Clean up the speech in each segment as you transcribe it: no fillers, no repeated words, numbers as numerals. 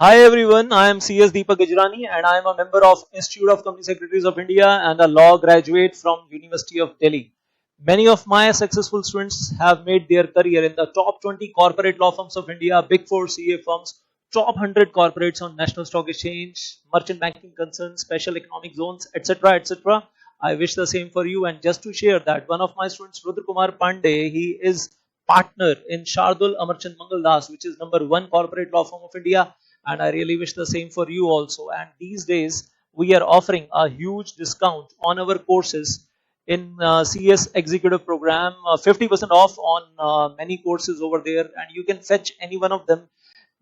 Hi everyone, I am CS Deepak Gujrani and I am a member of Institute of Company Secretaries of India and a law graduate from University of Delhi. Many of my successful students have made their career in the top 20 corporate law firms of India, Big 4 CA firms, top 100 corporates on National Stock Exchange, merchant banking concerns, special economic zones, etc. etc. I wish the same for you, and just to share that one of my students, Rudra Kumar Pandey, he is partner in Shardul Amarchand Mangal Das, which is number one corporate law firm of India, and I really wish the same for you also. And these days we are offering a huge discount on our courses in CS Executive Program, 50% off on many courses over there, and you can fetch any one of them.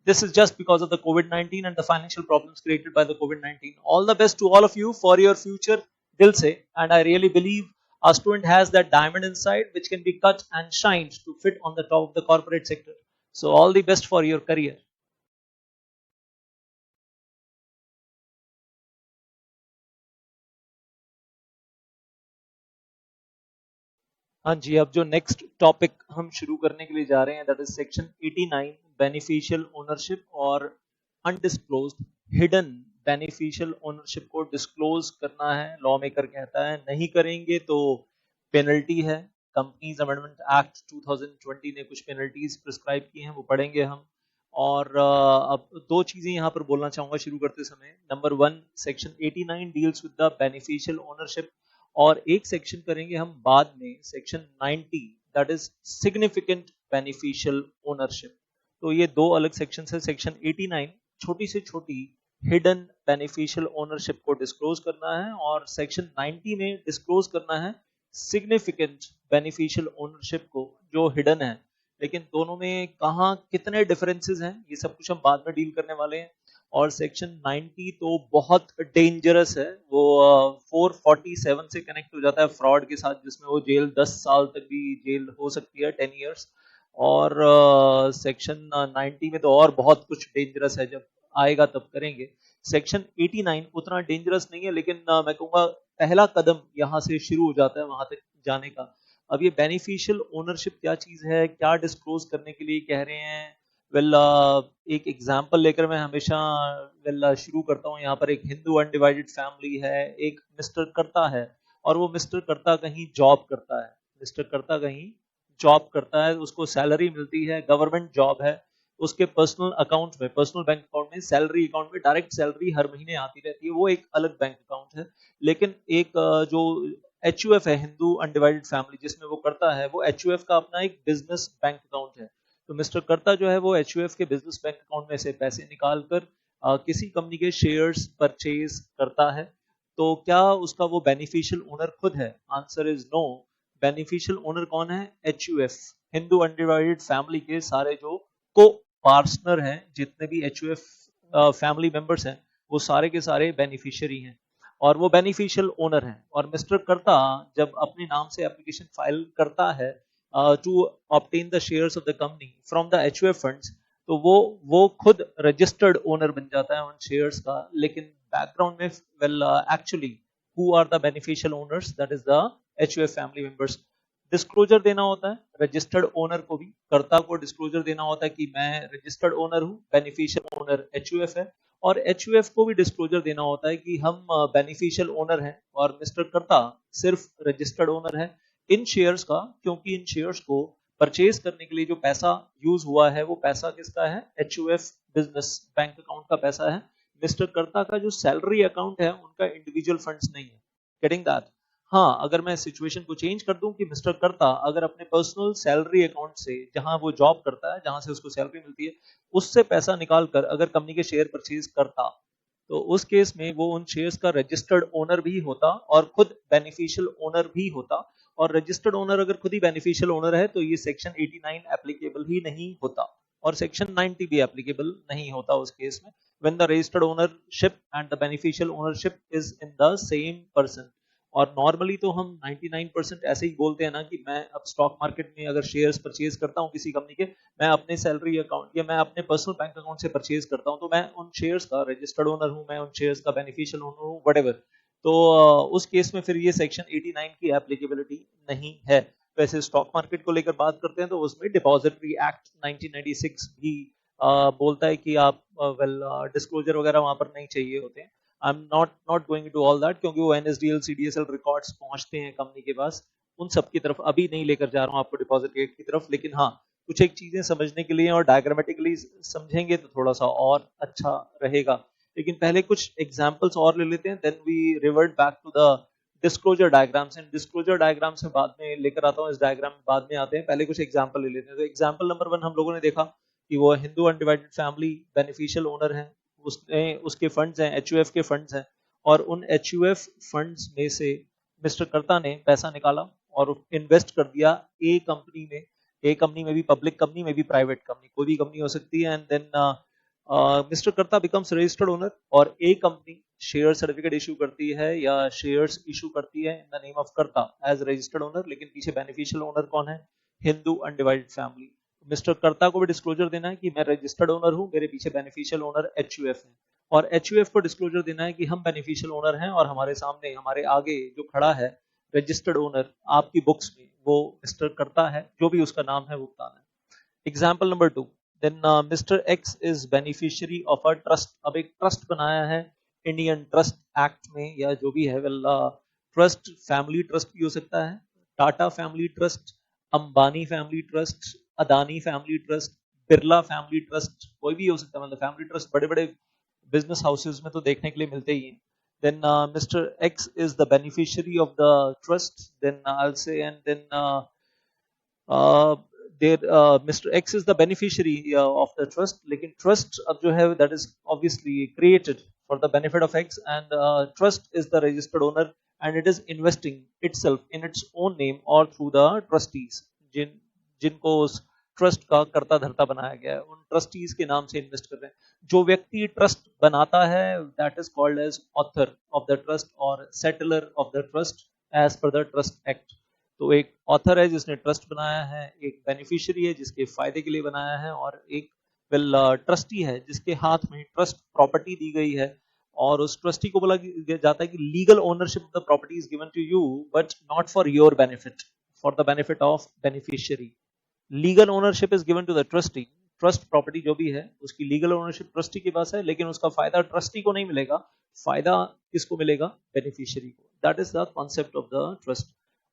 This is just because of the COVID-19 and the financial problems created by the COVID-19. All the best to all of you for your future, Dil se, and I really believe a student has that diamond inside which can be cut and shined to fit on the top of the corporate sector. So all the best for your career. हाँ जी, अब जो next topic हम शुरू करने के लिए जा रहे हैं that is section 89 beneficial ownership और अनडिस्क्लोज्ड हिडन बेनिफिशियल ओनरशिप को डिस्क्लोज करना है। लॉ मेकर कहता है नहीं करेंगे तो पेनल्टी है। कंपनीज अमेंडमेंट एक्ट 2020 ने कुछ पेनल्टीज प्रिस्क्राइब की हैं, वो पढ़ेंगे हम। और अब दो चीजें यहाँ पर बोलना चाहूंगा शुरू करते समय। Number one, section 89 deals with the beneficial ownership, और एक सेक्शन करेंगे हम बाद में, section 90 that is significant beneficial ownership. तो ये दो अलग सेक्शन है। सेक्शन 89 छोटी से छोटी हिडन बेनिफिशियल ओनरशिप को डिस्क्लोज करना है, और सेक्शन 90 में डिस्क्लोज करना है सिग्निफिकेंट बेनिफिशियल ओनरशिप को जो हिडन है। लेकिन दोनों में कहाँ कितने डिफरेंसेस हैं ये सब कुछ हम बाद में डील करने वाले हैं। और सेक्शन 90 तो बहुत डेंजरस है, वो 447 से कनेक्ट हो जाता है फ्रॉड के साथ, जिसमें वो जेल 10 साल तक भी जेल हो सकती है, 10 इयर्स। और सेक्शन 90 में तो और बहुत कुछ डेंजरस है, जब आएगा तब करेंगे। सेक्शन 89 उतना डेंजरस नहीं है, लेकिन मैं कहूँगा पहला कदम यहाँ से शुरू हो जाता है वहां तक जाने का। अब ये बेनिफिशियल ओनरशिप क्या चीज है, क्या डिस्क्लोज करने के लिए कह रहे हैं। वेल एक एग्जांपल लेकर मैं हमेशा शुरू करता हूँ। यहाँ पर एक हिंदू अनडिवाइडेड फैमिली है, एक मिस्टर करता है, और वो मिस्टर करता कहीं जॉब करता है। मिस्टर करता कहीं जॉब करता है, उसको सैलरी मिलती है, गवर्नमेंट जॉब है। उसके पर्सनल अकाउंट में, पर्सनल बैंक अकाउंट में, सैलरी अकाउंट में डायरेक्ट सैलरी हर महीने आती रहती है, वो एक अलग बैंक अकाउंट है। लेकिन एक जो एच है, हिंदू अनडिवाइडेड फैमिली जिसमें वो करता है, वो एच का अपना एक बिजनेस बैंक अकाउंट है। तो मिस्टर कर्ता जो है वो एच के बिजनेस बैंक अकाउंट में से पैसे निकाल कर किसी कंपनी के शेयर्स परचेज करता है। तो क्या उसका वो बेनिफिशियल ओनर खुद है? Answer is no. Beneficial owner कौन है? एच हिंदू अनडिवाइडेड फैमिली के सारे जो को पार्टनर हैं, जितने भी एच फैमिली मेंबर्स हैं, वो सारे के सारे बेनिफिशियरी हैं, और वो बेनिफिशियल ओनर है। और मिस्टर कर्ता जब अपने नाम से एप्लीकेशन फाइल करता है to obtain the shares of the company from the HUF funds, तो वो खुद रजिस्टर्ड ओनर बन जाता है उन शेयर्स का। लेकिन बैकग्राउंड में well actually who are the beneficial owners, that is the HUF family members. Disclosure देना होता है रजिस्टर्ड ओनर को भी, कर्ता को डिस्क्लोजर देना होता है कि मैं रजिस्टर्ड ओनर हूँ, बेनिफिशियल ओनर एचयूएफ है। और एचयूएफ को भी डिस्क्लोजर देना होता है कि हम बेनिफिशियल ओनर हैं और मिस्टर कर्ता सिर्फ रजिस्टर्ड ओनर है इन शेयर्स का, क्योंकि इन शेयर्स को परचेज करने के लिए जो पैसा यूज हुआ है वो पैसा किसका है? एचयूएफ बिजनेस बैंक अकाउंट का पैसा है। मिस्टर कर्ता का जो सैलरी अकाउंट है उनका इंडिविजुअल फंड्स नहीं है। Getting that? हाँ, अगर मैं सिचुएशन को चेंज कर दूं कि मिस्टर कर्ता अगर अपने पर्सनल सैलरी अकाउंट से, जहां वो जॉब करता है, जहां से उसको सैलरी मिलती है, उससे पैसा निकाल कर अगर कंपनी के शेयर परचेज करता, तो उस केस में वो उन शेयर्स का रजिस्टर्ड ओनर भी होता और खुद बेनिफिशियल ओनर भी होता। और रजिस्टर्ड ओनर अगर खुद ही बेनिफिशियल ओनर है तो ये सेक्शन 89 एप्लीकेबल ही नहीं होता, और सेक्शन 90 भी एप्लीकेबल नहीं होता उस केस में, when the registered ownership and the beneficial ownership is in the same person। और नॉर्मली तो हम 99% ऐसे ही बोलते हैं ना कि मैं अब स्टॉक मार्केट में अगर शेयर्स परचेज करता हूँ किसी कंपनी के, मैं अपने सैलरी अकाउंट या मैं अपने पर्सनल बैंक अकाउंट से परचेज करता हूँ, तो मैं उन शेयर्स का रजिस्टर्ड ओनर हूँ, मैं उन शेयर्स का बेनिफिशियल ओनर हूँ, व्हाटएवर। तो उस केस में फिर ये सेक्शन 89 की एप्लीकेबिलिटी नहीं है। वैसे स्टॉक मार्केट को लेकर बात करते हैं तो उसमें डिपॉजिटरी एक्ट 1996 भी बोलता है कि आप वेल डिस्क्लोजर वगैरह वहां पर नहीं चाहिए होते हैं। I am not going to all that, क्योंकि वो NSDL CDSL रिकॉर्ड्स पहुंचते हैं कंपनी के पास, उन सब की तरफ अभी नहीं लेकर जा रहा हूँ आपको डिपॉजिट रेट की तरफ। लेकिन हाँ, कुछ एक चीजें समझने के लिए और डायग्रामेटिकली समझेंगे तो थोड़ा सा और अच्छा रहेगा। लेकिन पहले कुछ एग्जांपल्स और ले लेते हैं, then we revert back to the disclosure diagrams. And disclosure diagrams में बाद में लेकर आता हूँ, इस डायग्राम में बाद में आते हैं, पहले कुछ एग्जांपल ले लेते हैं। तो एग्जांपल नंबर 1 हम लोगों ने देखा कि वो Hindu undivided family beneficial owner है, उसने उसके फंड्स हैं, HUF के फंड्स हैं, और उन HUF फंड्स में से मिस्टर कर्ता ने पैसा निकाला और इन्वेस्ट कर दिया ए कंपनी में। ए कंपनी में भी पब्लिक कंपनी में भी प्राइवेट कंपनी, कोई भी कंपनी हो सकती है। एंड देन मिस्टर कर्ता बिकम्स रजिस्टर्ड ओनर, और ए कंपनी शेयर सर्टिफिकेट इशू करती है या शेयर्स इशू करती है इन द नेम ऑफ कर्ता एज रजिस्टर्ड ओनर। लेकिन पीछे बेनिफिशियल ओनर कौन है? Hindu undivided family. मिस्टर कर्ता को भी डिस्क्लोजर देना है कि मैं रजिस्टर्ड ओनर हूं, मेरे पीछे बेनिफिशियल ओनर HUF है, और HUF को डिस्क्लोजर देना है कि हम बेनिफिशियल ओनर हैं और हमारे सामने, हमारे आगे जो खड़ा है रजिस्टर्ड ओनर आपकी बुक्स में, वो मिस्टर कर्ता है, जो भी उसका नाम है वो बताना है। Example number 2, then mister X is beneficiary of a trust. अब एक ट्रस्ट बनाया है इंडियन ट्रस्ट एक्ट में, या जो भी है, वेल ट्रस्ट फैमिली ट्रस्ट भी हो सकता है, Tata family trust, Ambani family trust, Adani family trust, Birla family trust, कोई भी हो सकता है। मतलब फैमिली ट्रस्ट बड़े बड़े बिजनेस हाउसेज में तो देखने के लिए मिलते ही हैं। Then Mr. X is the beneficiary of the trust. Then I'll say, and then uh, Mr. X is the beneficiary of the trust. लेकिन trust अब जो है that is obviously created for the benefit of X, and trust is the registered owner and it is investing itself in its own name or through the trustees, जिनको उस trust का कर्ता धर्ता बनाया गया है, उन ट्रस्टीज के नाम से इन्वेस्ट कर रहे हैं। जो व्यक्ति ट्रस्ट बनाता है that is called as author of the trust और settler of the trust as per the trust act. तो एक ऑथर है जिसने ट्रस्ट बनाया है, एक बेनिफिशियरी है जिसके फायदे के लिए बनाया है, और एक वेल ट्रस्टी है जिसके हाथ में ट्रस्ट प्रॉपर्टी दी गई है, और उस ट्रस्टी को बोला जाता है कि legal ownership of the property is given to you but not for your benefit, for the benefit of beneficiary. Legal ownership is given to the trustee. Trust property जो भी है उसकी लीगल ओनरशिप ट्रस्टी के पास है, लेकिन उसका फायदा trustee को नहीं मिलेगा, फायदा किसको मिलेगा? बेनिफिशियरी को। That is the concept of the trust.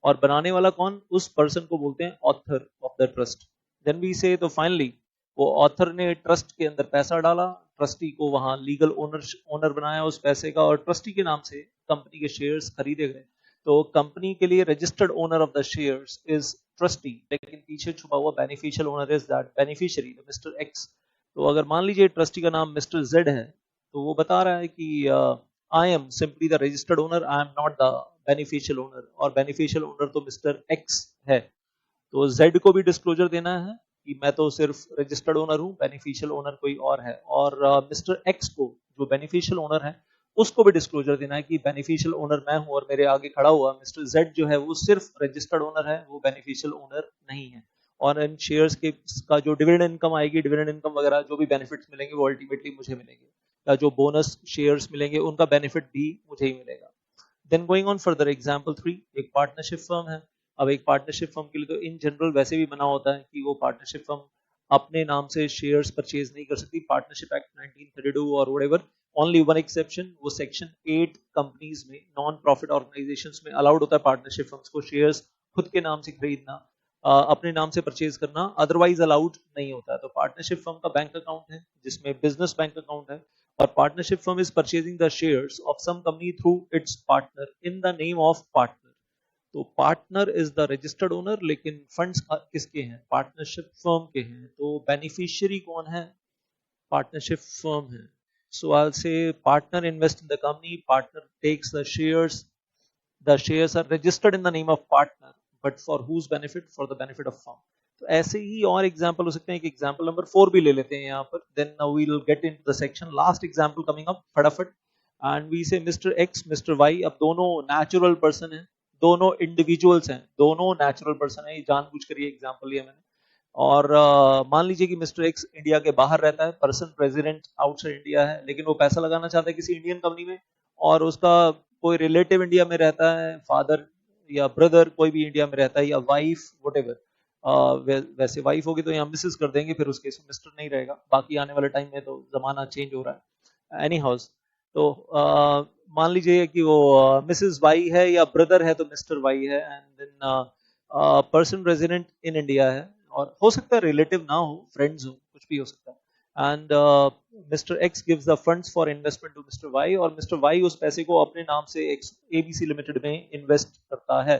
और बनाने वाला कौन? उस पर्सन को बोलते हैं author of the trust. Then we say, तो फाइनली वो ऑथर ने ट्रस्ट के अंदर पैसा डाला, ट्रस्टी को वहां लीगल ओनर बनाया उस पैसे का, और ट्रस्टी के नाम से कंपनी के शेयर्स खरीदे गए। तो कंपनी के लिए registered owner of the shares is trustee, लेकिन पीछे छुपा हुआ beneficial owner is that beneficiary mister X। तो अगर मान लीजिए ट्रस्टी का नाम मिस्टर Z है, तो वो बता रहा है कि I am simply the registered owner, I am not the beneficial owner, और बेनिफिशियल ओनर तो मिस्टर X है। तो Z को भी डिस्क्लोजर देना है कि मैं तो सिर्फ रजिस्टर्ड ओनर हूं, बेनिफिशियल ओनर कोई और है। और मिस्टर X को, जो बेनिफिशियल ओनर है, उसको भी डिस्क्लोजर देना है कि बेनिफिशियल ओनर मैं हूं और मेरे आगे खड़ा हुआ मिस्टर Z जो है वो सिर्फ रजिस्टर्ड ओनर है, वो बेनिफिशियल ओनर नहीं है। और इन शेयर्स के का जो डिविडेंड इनकम आएगी, डिविडेंड इनकम वगैरह जो भी बेनिफिट्स मिलेंगे वो अल्टीमेटली मुझे मिलेंगे, या जो बोनस शेयर्स मिलेंगे उनका बेनिफिट भी मुझे ही मिलेगा। Then going on further, example 3, एक पार्टनरशिप फर्म है। अब एक पार्टनरशिप फर्म के लिए तो इन जनरल वैसे भी बना होता है कि वो पार्टनरशिप फर्म अपने नाम से शेयर्स परचेज नहीं कर सकती। पार्टनरशिप एक्ट 1932 और व्हाटएवर, ओनली वन एक्सेप्शन, वो सेक्शन 8 कंपनीज में, नॉन प्रॉफिट ऑर्गेनाइजेशंस में अलाउड होता है पार्टनरशिप फर्म्स को शेयर्स खुद के नाम से खरीदना, अपने नाम से परचेज करना, अदरवाइज अलाउड नहीं होता है। तो पार्टनरशिप फर्म का बैंक अकाउंट है जिसमें बिजनेस बैंक अकाउंट है, और partnership firm is purchasing the shares of some company through its partner in the name of partner. तो partner is the registered owner, लेकिन फंड्स किसके हैं? पार्टनरशिप फर्म के हैं। तो बेनिफिशियरी कौन है? पार्टनरशिप फर्म है। So I'll say partner invest in the company, partner takes the shares are registered in the name of partner, but for whose benefit? For the benefit of firm। तो ऐसे ही और example हो सकते हैं। एक example number 4 भी ले लेते हैं यहाँ पर, then now we'll get into the section, last example coming up फटाफट। and we say Mr. X, Mr. Y, अब दोनों नेचुरल पर्सन हैं, दोनों इंडिविजुअल्स हैं, दोनों नेचुरल पर्सन है, जानबूझ कर ये एग्जाम्पल लिया मैंने। और मान लीजिए कि मिस्टर X इंडिया के बाहर रहता है, पर्सन प्रेसिडेंट आउटसाइड इंडिया है, लेकिन वो पैसा लगाना चाहता है किसी इंडियन कंपनी में, और उसका कोई रिलेटिव इंडिया में रहता है, फादर या ब्रदर कोई भी इंडिया में रहता है, या वाइफ, व्हाटएवर, वैसे वाइफ होगी तो यहाँ मिसेस कर देंगे, फिर उस केस में मिस्टर नहीं रहेगा। बाकी आने वाले टाइम में तो जमाना चेंज हो रहा है। एनी हाउस, तो मान लीजिए कि वो मिसेस वाई है या ब्रदर है तो मिस्टर वाई है, and then person resident in India है, और हो सकता है रिलेटिव ना हो, फ्रेंड्स हो, कुछ भी हो सकता है। And mister X gives the funds for investment to mister Y, और मिस्टर वाई उस पैसे को अपने नाम से एबीसी लिमिटेड में इन्वेस्ट करता है।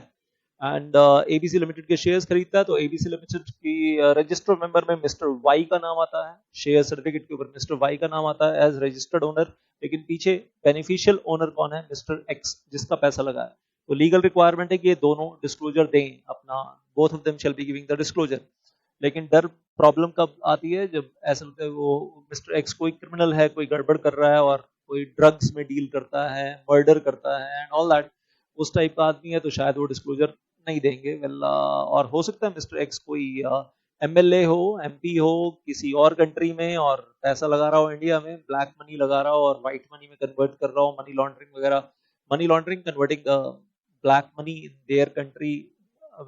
एंड एबीसी लिमिटेड के शेयर्स खरीदता है, तो एबीसी लिमिटेड की रजिस्टर्ड मेंबर में मिस्टर वाई का नाम आता है, शेयर सर्टिफिकेट के ऊपर मिस्टर वाई का नाम आता है एज रजिस्टर्ड ओनर, लेकिन पीछे बेनिफिशियल ओनर कौन है? मिस्टर एक्स, जिसका पैसा लगा है। तो लीगल रिक्वायरमेंट है कि ये दोनों डिस्क्लोजर दें अपना, both of them shall be giving the disclosure. लेकिन डर प्रॉब्लम कब आती है? जब ऐसा लगता है वो मिस्टर एक्स कोई क्रिमिनल है, कोई गड़बड़ कर रहा है और कोई ड्रग्स में डील करता है, मर्डर करता है एंड ऑल दैट, उस टाइप का आदमी है, तो शायद वो डिस्क्लोजर नहीं देंगे। वेल और हो सकता है मिस्टर एक्स कोई एमएलए हो, एमपी हो किसी और कंट्री में, और पैसा लगा रहा हो इंडिया में, ब्लैक मनी लगा रहा हो और व्हाइट मनी में कन्वर्ट कर रहा हो, मनी लॉन्ड्रिंग वगैरह, money laundering, converting the black money in their country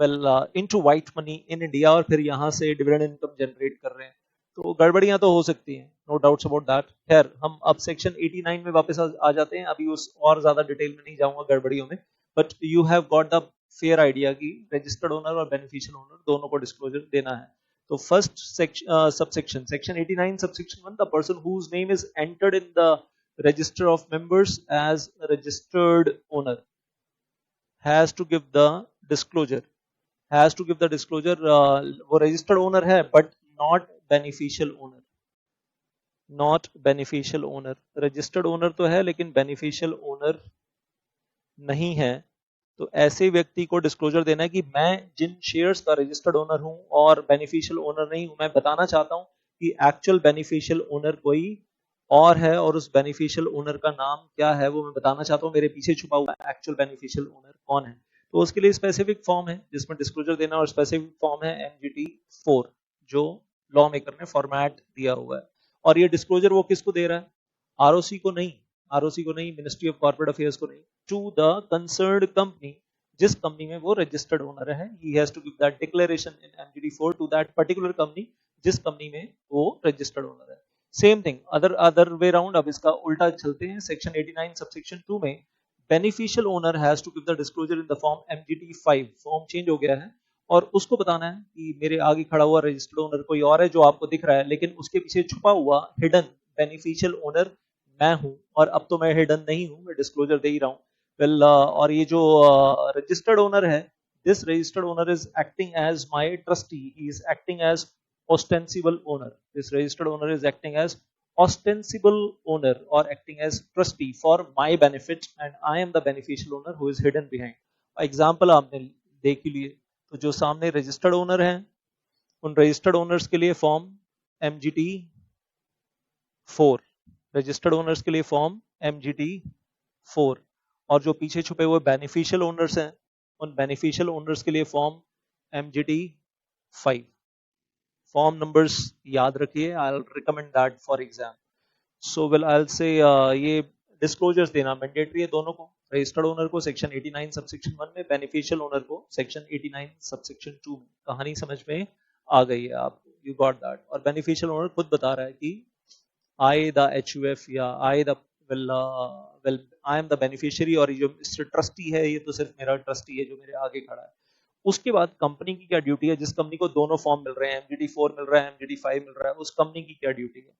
well into white money in India, और फिर यहाँ से डिविडेंड इनकम जनरेट कर रहे हैं। तो गड़बड़ियां तो हो सकती हैं, नो डाउट्स अबाउट दैट। खैर, हम अब सेक्शन 89 में वापस आ जाते हैं। अभी उस और ज्यादा डिटेल में नहीं जाऊंगा गड़बड़ियों में, but you have got the fair idea कि रजिस्टर्ड ओनर और बेनिफिशियल ओनर दोनों को डिस्क्लोजर देना है। तो first subsection, section 89 subsection 1, the person whose name is entered in the register of members as registered owner has to give the disclosure, वो registered owner है but not beneficial owner, registered owner तो है लेकिन beneficial owner नहीं है। तो ऐसे व्यक्ति को डिस्क्लोजर देना है कि मैं जिन शेयर्स का रजिस्टर्ड ओनर हूं और बेनिफिशियल ओनर नहीं हूं, मैं बताना चाहता हूं कि एक्चुअल बेनिफिशियल ओनर कोई और है, और उस बेनिफिशियल ओनर का नाम क्या है वो मैं बताना चाहता हूं, मेरे पीछे छुपा हुआ एक्चुअल बेनिफिशियल ओनर कौन है। तो उसके लिए स्पेसिफिक फॉर्म है जिसमें डिस्क्लोजर देना, और स्पेसिफिक फॉर्म है MGT 4 जो लॉ मेकर ने फॉर्मेट दिया हुआ है। और ये डिस्क्लोजर वो किसको दे रहा है? आरओसी को नहीं, मिनिस्ट्री ऑफ कॉर्पोरेट अफेयर्स को नहीं, टू द कंसर्न्ड कंपनी, जिस कंपनी में वो रजिस्टर्ड ओनर है। He has to give that declaration in MGT 4 to that particular company, जिस कंपनी में वो रजिस्टर्ड ओनर है। Same thing other way round, अब इसका उल्टा चलते हैं। सेक्शन 89 सबसेक्शन 2 में beneficial owner has to give the disclosure in the form MGT 5, form change हो गया है, और उसको बताना है कि मेरे आगे खड़ा हुआ रजिस्टर्ड ओनर कोई और है जो आपको दिख रहा है, लेकिन उसके पीछे छुपा हुआ हिडन बेनिफिशियल ओनर मैं हूं, और अब तो मैं हिडन नहीं हूं, मैं डिस्क्लोजर दे ही रहा हूं। वेल और ये जो रजिस्टर्ड ओनर है, this registered owner is acting as my trustee, he is acting as ostensible owner, this registered owner is acting as ostensible owner or acting as trustee for my benefit, and I am the beneficial owner who is hidden behind। Example आपने देख ही लिए। तो जो सामने registered owner हैं, उन registered owners के लिए फॉर्म MGT 4, रजिस्टर्ड ओनर्स के लिए फॉर्म MGT 4, और जो पीछे छुपे हुए बेनिफिशियल ओनर्स हैं, उन बेनिफिशियल ओनर्स के लिए फॉर्म MGT 5। फॉर्म नंबर्स याद रखिए, I will recommend that for exam. So well I will say ये डिस्क्लोजर्स देना मैंडेटरी है दोनों को, रजिस्टर्ड ओनर को सेक्शन 89 सबसेक्शन 1 में, बेनिफिशियल ओनर को सेक्शन 89 सबसेक्शन 2 में। कहानी समझ में आ गई है आपको, यू गॉट दैट। और बेनिफिशियल ओनर खुद बता रहा है कि आई द HUF या I the well I am the beneficiary, और ये जो ट्रस्टी है ये तो सिर्फ मेरा ट्रस्टी है जो मेरे आगे खड़ा है। उसके बाद कंपनी की क्या ड्यूटी है? जिस कंपनी को दोनों फॉर्म मिल रहे हैं, MGT 4 मिल रहा है, MGT 5 मिल रहा है, उस कंपनी की क्या ड्यूटी है?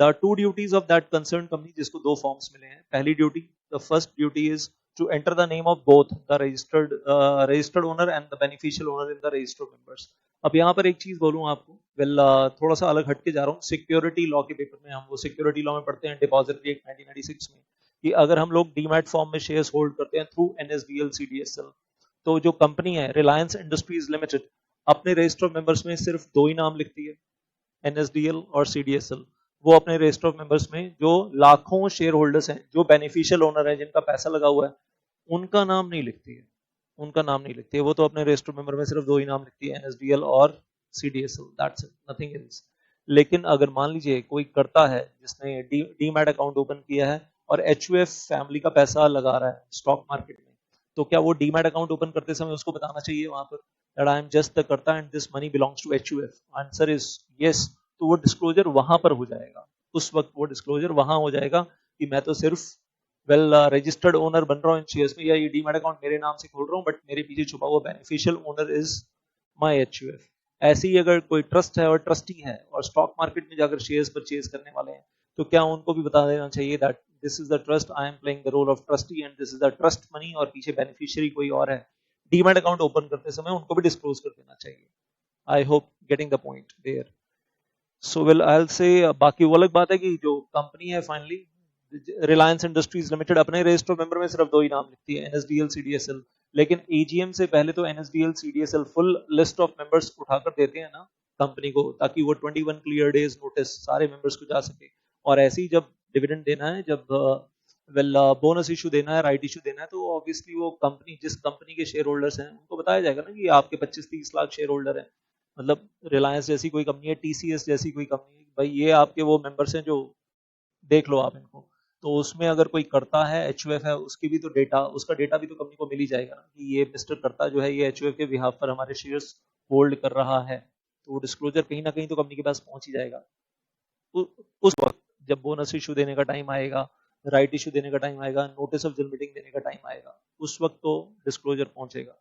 The two duties of that concern company, जिसको दो फॉर्म्स मिले हैं। पहली duty, the first duty is to enter the name of both the registered owner and the beneficial owner in the register of members. अब यहाँ पर एक चीज बोलूं आपको, वेल थोड़ा सा अलग हटके जा रहा हूँ। सिक्योरिटी लॉ के पेपर में हम वो सिक्योरिटी लॉ में पढ़ते हैं, डिपॉजिटरी एक्ट 1996 में, कि अगर हम लोग डीमैट फॉर्म में शेयर्स होल्ड करते हैं थ्रू NSDL CDSL, तो जो कंपनी है रिलायंस इंडस्ट्रीज लिमिटेड अपने रजिस्टर ऑफ मेंबर्स में सिर्फ दो ही नाम लिखती है, NSDL और CDSL। वो अपने रजिस्टर ऑफ मेंबर्स में जो लाखों शेयर होल्डर्स हैं, जो बेनिफिशियल ओनर है, जिनका पैसा लगा हुआ है, उनका नाम नहीं लिखती है, वो तो अपने रजिस्टर मेंबर में सिर्फ दो ही नाम लिखती है, NSDL और CDSL, that's it, nothing else. लेकिन अगर मान लीजिए कोई करता है जिसने डीमैट अकाउंट ओपन किया है और HUF फैमिली का पैसा लगा रहा है स्टॉक मार्केट में, तो क्या वो डीमैट अकाउंट ओपन करते समय उसको बताना चाहिए वहां पर that I am just the कर्ता and this money belongs to HUF? Answer is yes. तो वो डिस्क्लोजर वहां पर हो जाएगा, उस वक्त वो डिस्क्लोजर वहां हो जाएगा कि मैं तो सिर्फ रजिस्टर्ड ओनर बन रहा हूँ इन शेयर्स में, या ये डीमैट अकाउंट मेरे नाम से खोल रहा हूँ, बट मेरे पीछे छुपा हुआ beneficial owner is my HUF. ऐसे ही अगर कोई ट्रस्ट है और ट्रस्टी है और स्टॉक मार्केट में जाकर शेयर्स परचेज करने वाले हैं, तो क्या उनको भी बता देना चाहिए that this is the trust, I am playing the role of trustee and this is the trust money, और पीछे बेनिफिशियरी कोई और है. डीमैट अकाउंट ओपन करते समय उनको भी डिस्क्लोज कर देना चाहिए. I hope getting the point there. So well I will say, बाकी वो अलग बात है कि जो कंपनी है फाइनली रिलायंस इंडस्ट्रीज लिमिटेड अपने रजिस्टर मेंबर में सिर्फ 2 ही नाम लिखती है, NSDL CDSL, लेकिन AGM से पहले तो NSDL CDSL full list of members उठाकर देते हैं ना कंपनी को, ताकि वो 21 क्लियर डेज नोटिस सारे मेंबर्स को जा सके. और ऐसे ही जब डिविडेंड देना है, जब बोनस इशू देना है, राइट इशू देना है, तो ऑब्वियसली वो कंपनी, जिस कंपनी के शेयर होल्डर्स हैं उनको बताया जाएगा ना कि आपके 25-30 लाख शेयर होल्डर हैं, मतलब रिलायंस जैसी कोई कंपनी है, TCS जैसी कोई कंपनी है, भाई ये आपके वो मेंबर्स हैं जो देख लो आप इनको. तो उसमें अगर कोई करता है, HUF है, उसकी भी तो डेटा, उसका डेटा भी तो कंपनी को मिल ही जाएगा ना कि ये मिस्टर करता जो है ये HUF के बिहाफ पर हमारे शेयर्स होल्ड कर रहा है. तो वो डिस्क्लोजर कहीं ना कहीं तो कंपनी के पास पहुंच ही जाएगा. उस वक्त जब बोनस इशू देने का टाइम आएगा, राइट इशू देने का टाइम आएगा, नोटिस ऑफ जनरल मीटिंग देने का टाइम आएगा, उस वक्त तो डिस्क्लोजर पहुंचेगा.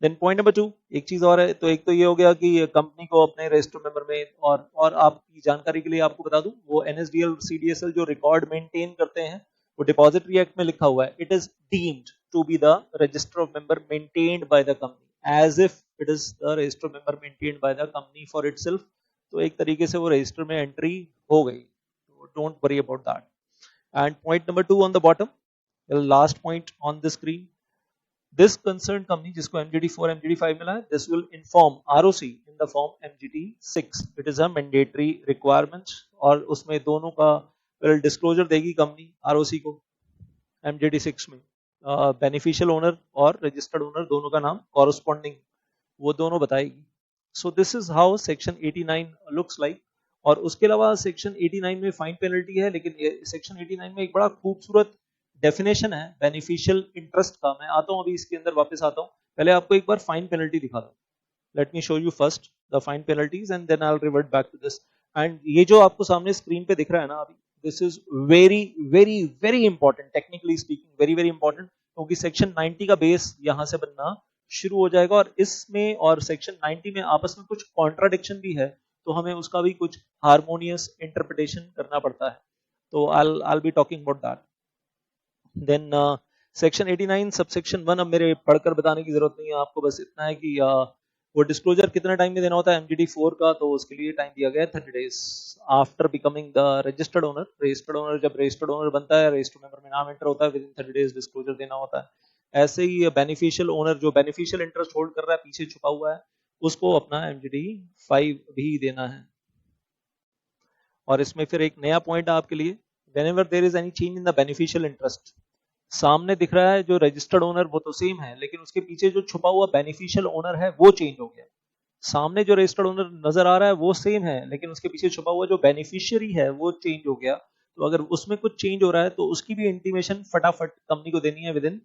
देन पॉइंट नंबर 2, एक चीज और है. तो एक तो ये हो गया कि कंपनी को अपने रजिस्टर मेंबर में, और आपकी जानकारी के लिए आपको बता दूं, वो NSDL CDSL जो रिकॉर्ड मेंटेन करते हैं, वो डिपॉजिटरी एक्ट में लिखा हुआ है, it is deemed to be the register of member maintained by the company as if it is the register member maintained by the company for itself. तो एक तरीके से वो रजिस्टर में एंट्री हो गई, तो don't worry about that. And point number 2 on the bottom, last point on the screen, this concerned company जिसको MGT4 MGT5 मिला है, this will inform ROC in the form MGT6. it is a mandatory requirement. और उसमें दोनों का disclosure देगी company ROC को MGT6 में, बेनिफिशियल ओनर और रजिस्टर्ड ओनर दोनों का नाम कॉरस्पॉन्डिंग वो दोनों बताएगी. So this is how section 89 looks like. और उसके अलावा सेक्शन 89 में फाइन पेनल्टी है, लेकिन सेक्शन 89 में एक बड़ा खूबसूरत डेफिनेशन है बेनिफिशियल इंटरेस्ट का. मैं आता हूं अभी इसके अंदर, वापस आता हूं, पहले आपको एक बार फाइन पेनल्टी दिखा दूं. Let me show you first the fine penalties and then I will revert back to this. And ये जो आपको सामने स्क्रीन पे दिख रहा है ना अभी, this is very very very important, technically speaking very very important, क्योंकि सेक्शन 90 का बेस यहां से बनना शुरू हो जाएगा. और इसमें और सेक्शन 90 में आपस में कुछ कॉन्ट्राडिक्शन भी है, तो हमें उसका भी कुछ हार्मोनियस इंटरप्रिटेशन करना पड़ता है. तो I'll be talking about that. Then section 89 subsection 1, अब मेरे पढ़कर बताने की जरूरत नहीं है आपको, बस इतना है कि वो डिस्क्लोजर कितना टाइम में देना होता है MGT4 का, तो उसके लिए टाइम दिया गया है 30 days after becoming the registered owner. Registered owner जब रजिस्टर्ड ओनर बनता है, रजिस्टर्ड मेंबर में नाम एंटर होता है, विद इन 30 डेज डिस्क्लोजर देना होता है. ऐसे ही बेनिफिशियल ओनर जो बेनिफिशियल इंटरेस्ट होल्ड कर रहा है, पीछे छुपा हुआ है, उसको अपना MGT5 भी देना है. और इसमें फिर एक नया पॉइंट आपके लिए, whenever there is any change in the beneficial interest, सामने दिख रहा है जो रजिस्टर्ड ओनर वो तो सेम है, लेकिन उसके पीछे जो छुपा हुआ बेनिफिशियल ओनर है वो चेंज हो गया. सामने जो रजिस्टर्ड ओनर नजर आ रहा है वो सेम है, लेकिन उसके पीछे छुपा हुआ जो बेनिफिशियरी है वो चेंज हो गया. तो अगर उसमें कुछ चेंज हो रहा है तो उसकी भी इंटीमेशन फटाफट कंपनी को देनी है, with in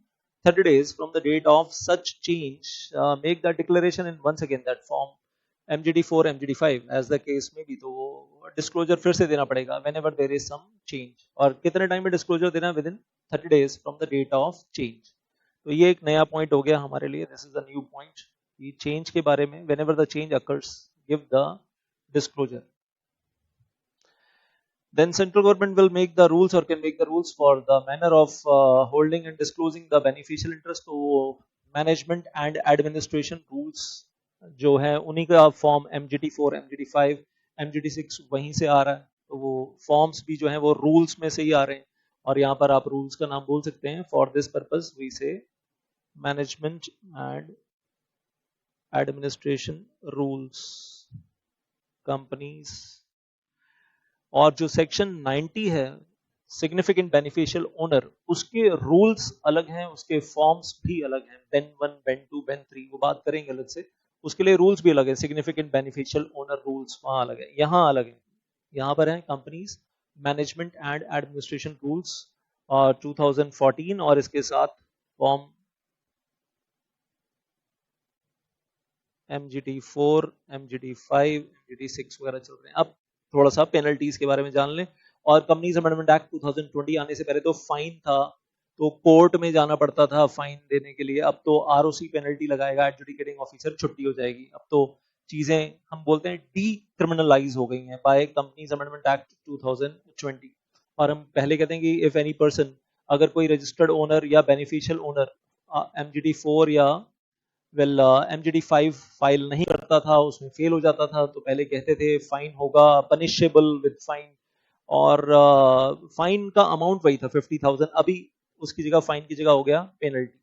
30 days from the date of such change. Make the declaration in once again that form MGT4 MGT5 as the case may be. तो वो डिस्क्लोजर फिर से देना पड़ेगा whenever there is some change. और कितने टाइम में disclosure देना है? With in 30 days from the date of change. तो ये एक नया पॉइंट हो गया हमारे लिए. This is a new point. ये चेंज के बारे में, whenever the change occurs, give the disclosure. Then central government will make the rules or can make the rules for the manner of holding and disclosing the beneficial interest. तो management and administration rules जो है उन्हीं का form MGT4 MGT5 MGT6 वहीं से आ रहा है. तो वो फॉर्म्स भी जो है वो रूल्स में से ही आ रहे हैं. और यहाँ पर आप रूल्स का नाम बोल सकते हैं. फॉर दिस पर्पस वी से management and administration rules companies. और जो सेक्शन 90 है सिग्निफिकेंट बेनिफिशियल ओनर, उसके रूल्स अलग हैं, उसके फॉर्म्स भी अलग हैं. बेन 1 बेन 2 बेन 3 वो बात करेंगे अलग से. उसके लिए रूल्स भी अलग है. सिग्निफिकेंट बेनिफिशियल ओनर रूल्स वहां अलग है, यहाँ अलग है. यहाँ पर है companies management and administration rules 2014 और इसके साथ फॉर्म MGT4, MGT5, MGT6 वगैरह चल रहे हैं। अब थोड़ा सा पेनल्टीज के बारे में जान लें। और कंपनीज अमेंडमेंट एक्ट 2020 आने से पहले तो फाइन था, तो कोर्ट में जाना पड़ता था फाइन देने के लिए। अब तो आरओसी पेनल्टी लगाएगा, एडजुडिकेटिंग ऑफिसर, छुट्टी हो जाएगी। अब तो चीजें हम बोलते हैं डीक्रिमिनलाइज हो गई हैं बाय कंपनीज अमेंडमेंट एक्ट 2020। और हम पहले कहते हैं कि इफ एनी पर्सन, अगर कोई रजिस्टर्ड ओनर या बेनिफिशियल ओनर MGT4 या MGT5 फाइल नहीं करता था, उसमें फेल हो जाता था, तो पहले कहते थे फाइन होगा, पनिशेबल विद फाइन। और फाइन का अमाउंट वही था 50,000, अभी उसकी जगह फाइन की जगह हो गया पेनल्टी।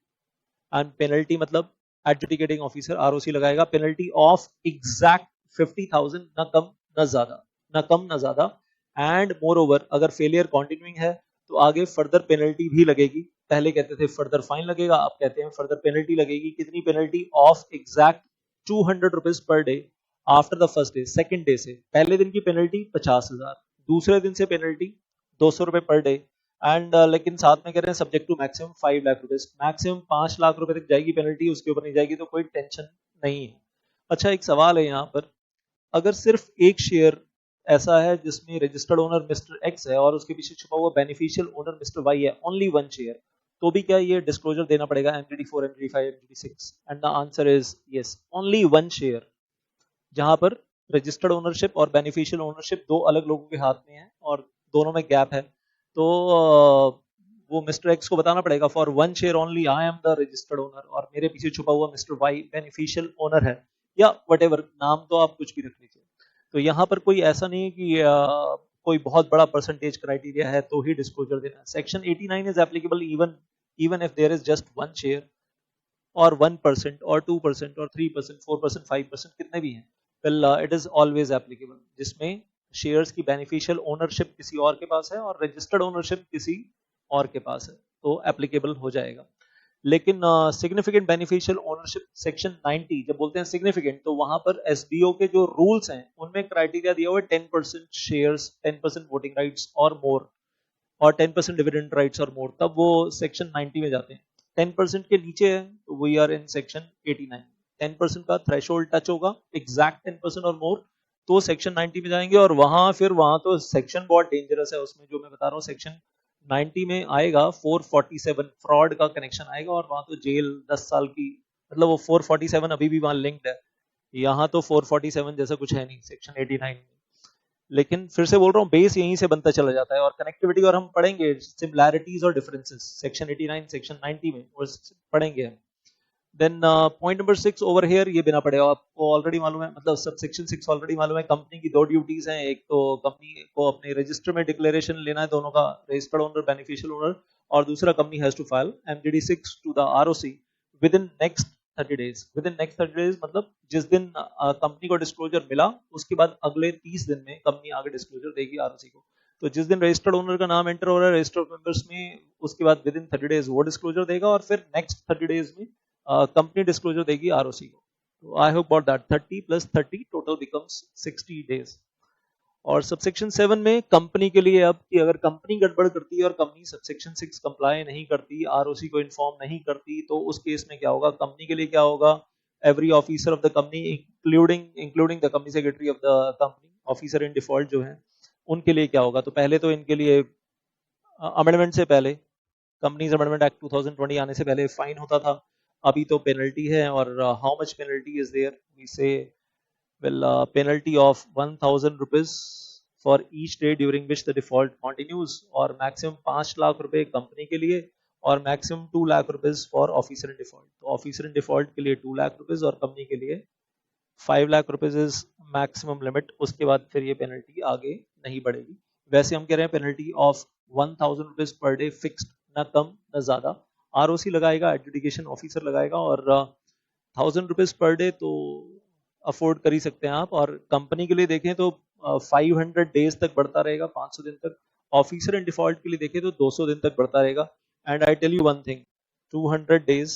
एंड पेनल्टी मतलब एडजुडिकेटिंग ऑफिसर आरओसी लगाएगा, पेनल्टी ऑफ एग्जैक्ट 50,000, ना कम ना ज्यादा, ना कम ना ज्यादा। एंड मोर ओवर, अगर फेलियर कॉन्टिन्यूइंग है तो आगे फर्दर पेनल्टी भी लगेगी। पहले कहते थे फर्दर फाइन लगेगा, अब कहते हैं फर्दर पेनल्टी लगेगी। कितनी penalty? Of exact 200 rupees per day after the first day. Second day से पहले दिन की पेनल्टी 50,000, दूसरे दिन से पेनल्टी 200 रुपए पर डे। एंड लेकिन साथ में कह रहे हैं सब्जेक्ट टू मैक्सिमम 5 लाख रुपए, मैक्सिमम 5 लाख रुपए तक जाएगी पेनल्टी, उसके ऊपर नहीं जाएगी, तो कोई टेंशन नहीं है। अच्छा, एक सवाल है यहाँ पर, अगर सिर्फ एक शेयर ऐसा है जिसमें रजिस्टर्ड ओनर मिस्टर एक्स है और उसके पीछे छुपा हुआ बेनिफिशियल ओनर मिस्टर वाई है, ओनली वन शेयर, तो भी क्या ये डिस्क्लोजर देना पड़ेगा MGT4, MGT5, MGT6? And the answer is yes, only one share. जहां पर रजिस्टर्ड ओनरशिप और बेनिफिशियल ओनरशिप दो अलग लोगों के हाथ में है और दोनों में गैप है, तो वो मिस्टर एक्स को बताना पड़ेगा for one share only I am the registered owner, और मेरे पीछे छुपा हुआ मिस्टर वाई बेनिफिशियल ओनर है, या वटेवर नाम तो आप कुछ भी रख लीजिए। तो यहाँ पर कोई ऐसा नहीं है कि कोई बहुत बड़ा परसेंटेज क्राइटेरिया है तो ही डिस्क्लोजर देना है। Section 89 is applicable even if there is just one share और 1% और 2% और 3%, 4%, 5%, कितने भी हैं, well it is always applicable, जिसमें शेयर्स की बेनिफिशियल ओनरशिप किसी और के पास है और रजिस्टर्ड ओनरशिप किसी और के पास है, तो एप्लीकेबल हो जाएगा। लेकिन सिग्निफिकेंट बेनिफिशियल ओनरशिप सेक्शन 90 जब बोलते हैं सिग्निफिकेंट, तो वहां पर एसबीओ के जो रूल्स हैं उनमें क्राइटेरिया दिया हुआ है 10% शेयर्स, 10% वोटिंग राइट्स और मोर, और 10% डिविडेंड राइट्स और मोर, तब वो सेक्शन 90 में जाते हैं। 10% के नीचे है तो वी आर इन सेक्शन 89। 10% का थ्रेशोल्ड टच होगा, एग्जैक्ट 10% और मोर, तो सेक्शन 90 में जाएंगे। और वहां तो सेक्शन बहुत डेंजरस है, उसमें जो मैं बता रहा हूँ सेक्शन 90 में आएगा 447 फ्रॉड का कनेक्शन आएगा, और वहां तो जेल 10 साल की, मतलब वो 447 अभी भी वहां लिंक्ड है, यहाँ तो 447 जैसा कुछ है नहीं सेक्शन 89 में। लेकिन फिर से बोल रहा हूँ, बेस यहीं से बनता चला जाता है, और कनेक्टिविटी और हम पढ़ेंगे सिमिलैरिटीज और डिफरेंसेस सेक्शन 89 सेक्शन 90 में और पढ़ेंगे हम। Then point number 6 over here, ये बिना पढ़े आपको ऑलरेडी मालूम है, मतलब सब सेक्शन 6 ऑलरेडी मालूम है। कंपनी की दो ड्यूटीज हैं, एक तो कंपनी को अपने रजिस्टर में डिक्लेरेशन लेना है दोनों का, रजिस्टर्ड ओनर बेनिफिशियल ओनर, और दूसरा company has to file MGT6 to the ROC within next 30 days. Within next 30 days मतलब जिस दिन कंपनी को डिस्क्लोजर मिला उसके बाद अगले 30 दिन में कंपनी आगे डिस्क्लोजर देगी ROC को। तो जिस दिन रजिस्टर्ड ओनर का नाम एंटर हो रहा है रजिस्टर्ड मेंबर्स में, उसके बाद विद इन 30 डेज वो डिस्क्लोजर देगा, और फिर नेक्स्ट 30 डेज में कंपनी डिस्क्लोजर देगी ROC को। तो I hope about that 30 + 30 total becomes 60 days. और सबसेक्शन 7 में कंपनी के लिए, अब कि अगर कंपनी गड़बड़ करती है और कंपनी सबसेक्शन 6 कंप्लाई नहीं करती, ROC को इन्फॉर्म नहीं करती, तो उस केस में क्या होगा, कंपनी के लिए क्या होगा, every officer of the company including the company secretary of the company, officer in default जो है, उनके लिए क्या होगा। तो पहले तो इनके लिए अमेंडमेंट से पहले, कंपनीज अमेंडमेंट एक्ट 2020 आने से पहले फाइन होता था, अभी तो पेनल्टी है। और how much penalty is there, we say penalty of 1,000 rupees for each day during which the default continues, और मैक्सिमम 5 लाख रुपए कंपनी के लिए और maximum 2 lakh rupees for officer in default. तो ऑफिसर इन डिफॉल्ट के लिए 2 लाख रुपीज और कंपनी के लिए 5 lakh rupees is maximum limit. उसके बाद फिर ये पेनल्टी आगे नहीं बढ़ेगी। वैसे हम कह रहे हैं penalty of 1,000 rupees per day fixed, ना कम ना ज्यादा। ROC लगाएगा, एडजुडिकेशन ऑफिसर लगाएगा, और 1,000 रुपीज पर डे तो अफोर्ड कर ही सकते हैं आप। और कंपनी के लिए देखें तो 500 डेज तक बढ़ता रहेगा, 500 दिन तक। ऑफिसर इन डिफॉल्ट के लिए देखें तो 200 दिन तक बढ़ता रहेगा। And I tell you one thing, 200 days,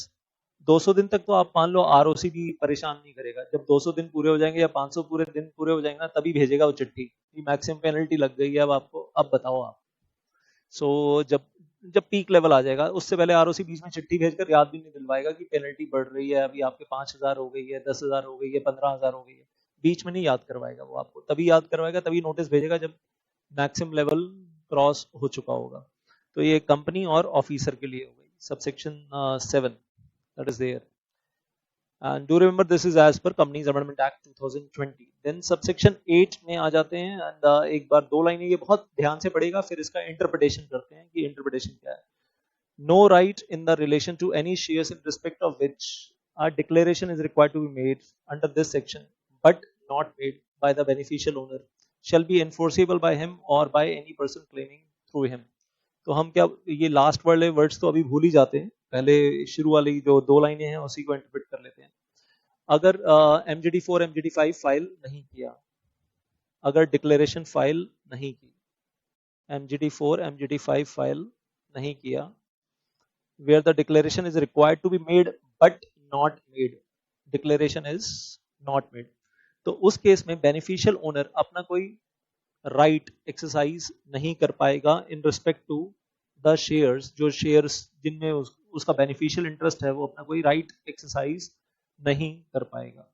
200 दिन तक तो आप मान लो ROC भी परेशान नहीं करेगा। जब 200 दिन पूरे हो जाएंगे या 500 पूरे दिन पूरे हो जाएंगे ना, तभी भेजेगा वो चिट्ठी कि मैक्सिमम पेनल्टी लग गई है अब आपको, अब बताओ आप। सो जब जब पीक लेवल आ जाएगा, उससे पहले आरओसी बीच में चिट्ठी भेजकर याद भी नहीं दिलवाएगा कि पेनल्टी बढ़ रही है, अभी आपके 5,000 हो गई है, 10,000 हो गई है, 15,000 हो गई है। बीच में नहीं याद करवाएगा वो आपको, तभी याद करवाएगा, तभी नोटिस भेजेगा जब मैक्सिमम लेवल क्रॉस हो चुका होगा। तो ये कंपनी और ऑफिसर के लिए हो गई subsection 7, that is there. And do remember this is as per Companies Amendment Act 2020. Then subsection 8 में आ जाते हैं and एक बार दो लाइनें ये बहुत ध्यान से पढ़ेगा, फिर इसका इंटरप्रिटेशन करते हैं कि इंटरप्रिटेशन क्या है। No right in the relation to any shares in respect of which a declaration is required to be made under this section, but not made by the beneficial owner, shall be enforceable by him or by any person claiming through him. तो हम क्या ये last वाले words तो अभी भूल ही जाते हैं, पहले शुरू वाली जो दो लाइनें हैं उसी को इंटरप्रेट कर लेते हैं। अगर MGD4 MGD5 फाइल नहीं किया, अगर डिक्लेरेशन फाइल नहीं की, MGD4 MGD5 फाइल नहीं किया, where the declaration is required to be made but not made, declaration is not made, तो उस केस में बेनिफिशियल ओनर अपना कोई राइट एक्सरसाइज नहीं कर पाएगा in respect to the shares, जो शेयर्स जिनमें उसका बेनिफिशियल इंटरेस्ट है, वो अपना कोई राइट एक्सरसाइज नहीं कर पाएगा।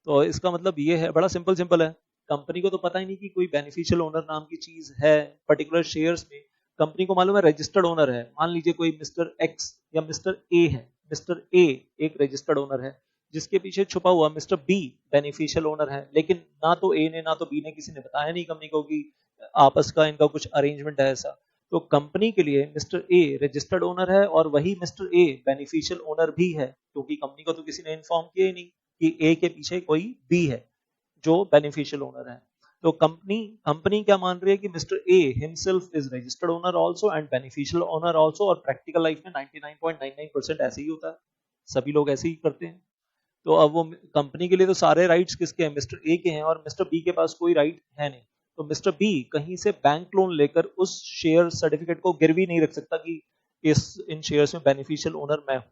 तो इसका मतलब ये है, बड़ा सिंपल है, कंपनी को तो पता ही नहीं कि कोई बेनिफिशियल ओनर नाम की चीज है पर्टिकुलर शेयर्स में। कंपनी को मालूम है रजिस्टर्ड ओनर है, मान लीजिए कोई मिस्टर एक्स या मिस्टर ए है, मिस्टर ए एक रजिस्टर्ड ओनर है, जिसके पीछे छुपा हुआ मिस्टर बी बेनिफिशियल ओनर है, लेकिन ना तो ए ने ना तो बी ने किसी ने बताया नहीं कंपनी को कि आपस का इनका कुछ अरेंजमेंट है ऐसा। तो कंपनी के लिए मिस्टर ए रजिस्टर्ड ओनर है और वही मिस्टर ए बेनिफिशियल ओनर भी है, क्योंकि कंपनी को तो किसी ने इन्फॉर्म किया ही नहीं कि ए के पीछे कोई बी है जो बेनिफिशियल ओनर है। तो कंपनी क्या मान रही है कि mister A himself is registered owner also and beneficial owner also, और प्रैक्टिकल लाइफ में 99.99% ऐसे ही होता है, सभी लोग ऐसे ही करते हैं। तो अब वो कंपनी के लिए तो सारे राइट्स किसके हैं, मिस्टर ए के हैं, और मिस्टर बी के पास कोई राइट है नहीं। तो मिस्टर बी कहीं से बैंक लोन लेकर उस शेयर सर्टिफिकेट को गिरवी नहीं रख सकता कि इन शेयर्स में बेनिफिशियल ओनर मैं हूं,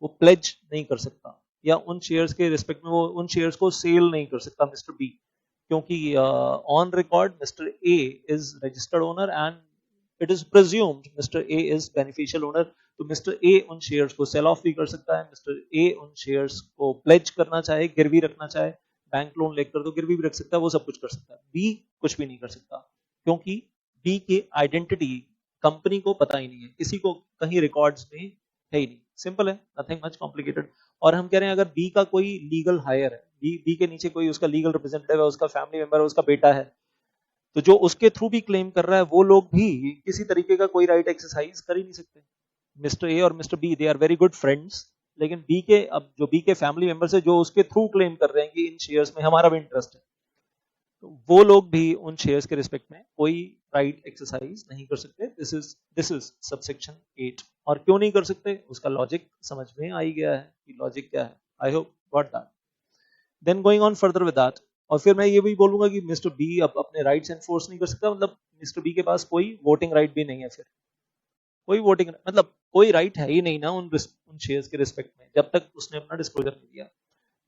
वो प्लेज नहीं कर सकता, या उन शेयर्स के रिस्पेक्ट में वो उन शेयर्स को सेल नहीं कर सकता मिस्टर बी, क्योंकि on record mister A is registered owner and it is presumed mister A is beneficial owner. तो मिस्टर ए उन शेयर्स को सेल ऑफ भी कर सकता है, मिस्टर ए उन शेयर्स को प्लेज करना चाहे, गिरवी रखना चाहे, बैंक लोन लेकर तो गिरवी भी रख सकता है, वो सब कुछ कर सकता है। बी कुछ भी नहीं कर सकता, क्योंकि बी की आइडेंटिटी कंपनी को पता ही नहीं है, किसी को कहीं रिकॉर्ड्स में है ही नहीं। सिंपल है, नथिंग मच कॉम्प्लिकेटेड। और हम कह रहे हैं अगर बी का कोई लीगल हायर है, बी के नीचे कोई उसका लीगल रिप्रेजेंटेटिव है, उसका फैमिली मेंबर है, उसका बेटा है, तो जो उसके थ्रू भी क्लेम कर रहा है वो लोग भी किसी तरीके का कोई राइट एक्सरसाइज कर ही नहीं सकते। मिस्टर ए और mister B they are very good friends, लेकिन बी के अब जो बी के फैमिली मेंबर्स है जो उसके थ्रू क्लेम कर रहे हैं कि इन शेयर्स में हमारा भी इंटरेस्ट है, तो वो लोग भी उन शेयर्स के रिस्पेक्ट में कोई राइट एक्सरसाइज नहीं कर सकते। This is subsection 8। और क्यों नहीं कर सकते, उसका लॉजिक समझ में आ ही गया है कि लॉजिक क्या है। I hope got that. Then going on further with that, और फिर मैं ये भी बोलूंगा कि मिस्टर बी अब अपने राइट्स एनफोर्स नहीं कर सकता, मतलब मिस्टर बी के पास कोई वोटिंग राइट भी नहीं है, फिर कोई वोटिंग मतलब कोई राइट है ही नहीं ना उन शेयर्स के रिस्पेक्ट में, जब तक उसने अपना डिस्क्लोजर नहीं दिया।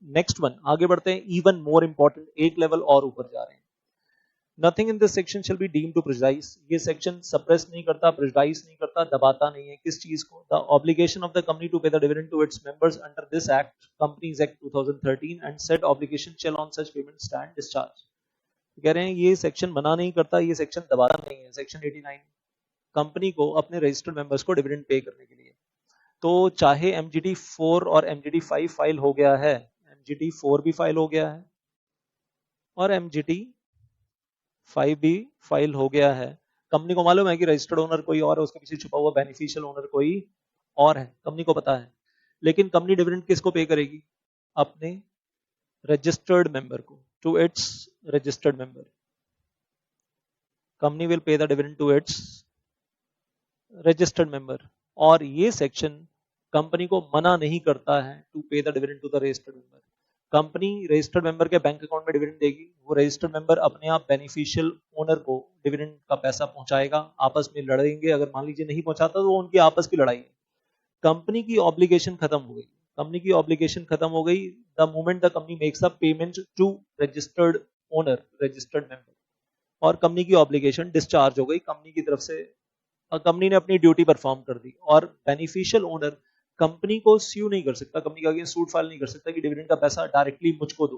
नेक्स्ट वन, आगे बढ़ते हैं, इवन मोर इंपॉर्टेंट, एक लेवल और ऊपर जा रहे हैं। Nothing in this section shall be deemed to prejudice, ये सेक्शन सप्रेस नहीं करता, प्रेजुडाइज नहीं करता, दबाता नहीं है किस चीज को, the obligation of the company to pay the dividend to its members under this act, companies act 2013, and said obligation shall on such payment stand discharge. कह रहे हैं ये सेक्शन मना नहीं करता, ये सेक्शन दबाता नहीं है। सेक्शन 89 कंपनी को अपने रजिस्टर्ड मेंबर्स को डिविडेंड पे करने के लिए, तो चाहे MGD4 और MGD5 फाइल हो गया है, MGD4 भी फाइल हो गया है और MGD5 भी फाइल हो गया है, कंपनी को मालूम है कि रजिस्टर्ड ओनर कोई और है, उसके पीछे छुपा हुआ बेनिफिशियल ओनर कोई और है, कंपनी को पता है, लेकिन कंपनी डिविडेंड किसको पे करेगी, अपने रजिस्टर्ड मेंबर को, to its registered member. Company will pay the dividend to its registered member, और ये सेक्शन कंपनी को मना नहीं करता है to pay the dividend to the registered member. Company registered member के बैंक अकाउंट में डिविडेंड देगी, वो रजिस्टर्ड मेंबर अपने आप बेनिफिशियल ओनर को डिविडेंड का पैसा पहुंचाएगा, आपस में लड़ेंगे, अगर मान लीजिए नहीं पहुंचाता तो वो उनकी आपस की लड़ाई है। कंपनी की ऑब्लिगेशन खत्म हो गई, कंपनी की ऑब्लिगेशन खत्म हो गई the moment the company makes a payment to registered owner, registered member, और कंपनी की ऑब्लिगेशन डिस्चार्ज हो गई, कंपनी की तरफ से कंपनी ने अपनी ड्यूटी परफॉर्म कर दी, और बेनिफिशियल ओनर कंपनी को स्यू नहीं कर सकता, कंपनी के अगेंस्ट सूट फाइल नहीं कर सकता कि डिविडेंड का पैसा डायरेक्टली मुझको दो।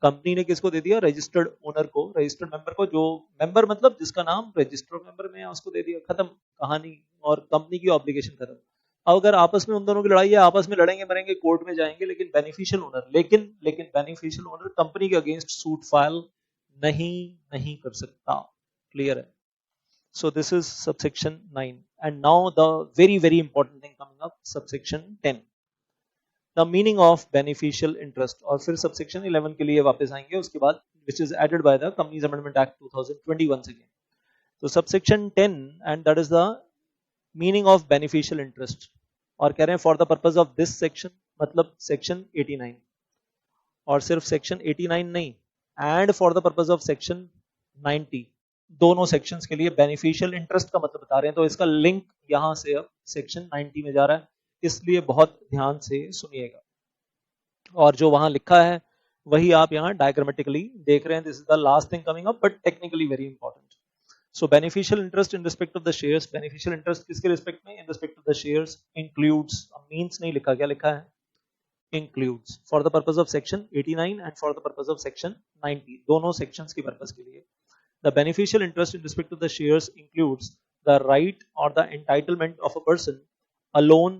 कंपनी ने किसको दे दिया? रजिस्टर्ड ओनर को, रजिस्टर्ड मेंबर को, जो मेंबर मतलब जिसका नाम रजिस्टर्ड मेंबर में है उसको दे दिया, खत्म कहानी, और कंपनी की ऑब्लिगेशन खत्म। अब अगर आपस में उन दोनों की लड़ाई है, आपस में लड़ेंगे मरेंगे, कोर्ट में जाएंगे, लेकिन बेनिफिशियल ओनर लेकिन बेनिफिशियल ओनर कंपनी के अगेंस्ट सूट फाइल नहीं कर सकता। क्लियर है? So this is subsection 9, and now the very important thing coming up, subsection 10, the meaning of beneficial interest, और फिर subsection 11 के लिए वापस आएंगे उसके बाद, which is added by the Companies Amendment Act 2020 once again. तो subsection 10, and that is the meaning of beneficial interest, और कह रहे हैं for the purpose of this section, मतलब section 89, और सिर्फ section 89 नहीं, and for the purpose of section 90, दोनों सेक्शंस के लिए बेनिफिशियल इंटरेस्ट का मतलब बता रहे हैं। तो इसका लिंक यहां से अब सेक्शन 90 में जा रहा है, इसलिए बहुत ध्यान से सुनिएगा, और जो वहां लिखा है वही आप यहां डायग्रामेटिकली देख रहे हैं। This is the last thing coming up, but technically very important. So beneficial interest in respect of the shares, beneficial interest किसके रिस्पेक्ट में? In respect of the shares includes, means नहीं लिखा, क्या लिखा है? Includes, for the purpose of section 89 and for the purpose of section 90, दोनों sections की purpose के लिए। The beneficial interest in respect of the shares includes the right or the entitlement of a person alone,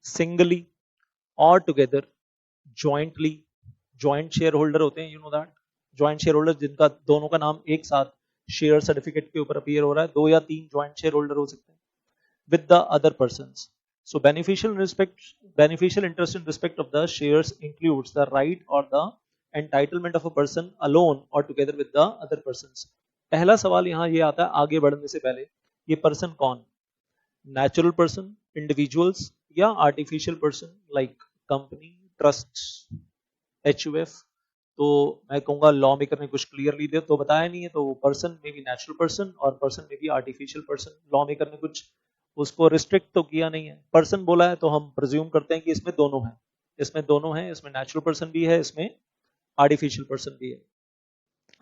singly, or together, jointly. Joint shareholder होते हैं, you know that. Joint shareholder जिनका दोनों का नाम एक साथ शेयर सर्टिफिकेट के ऊपर अपीयर हो रहा है, 2 या 3 joint shareholder हो सकते हैं, with the other persons. So beneficial interest in respect of the shares includes the right or the entitlement of a person alone or together with the other persons. पहला सवाल यहाँ ये आता है आगे बढ़ने से पहले, ये पर्सन कौन? नेचुरल पर्सन, इंडिविजुअल्स, या artificial person like company, trust, HUF? तो मैं कहूँगा लॉ मेकर ने कुछ क्लियरली दे तो बताया नहीं है, तो पर्सन में भी नेचुरल पर्सन और पर्सन में भी आर्टिफिशियल पर्सन, लॉ मेकर ने कुछ उसको रिस्ट्रिक्ट तो किया नहीं है। पर्सन बोला है तो हम प्रिज्यूम करते हैं कि इसमें दोनों हैं, इसमें नेचुरल पर्सन भी है, इसमें आर्टिफिशियल पर्सन भी है।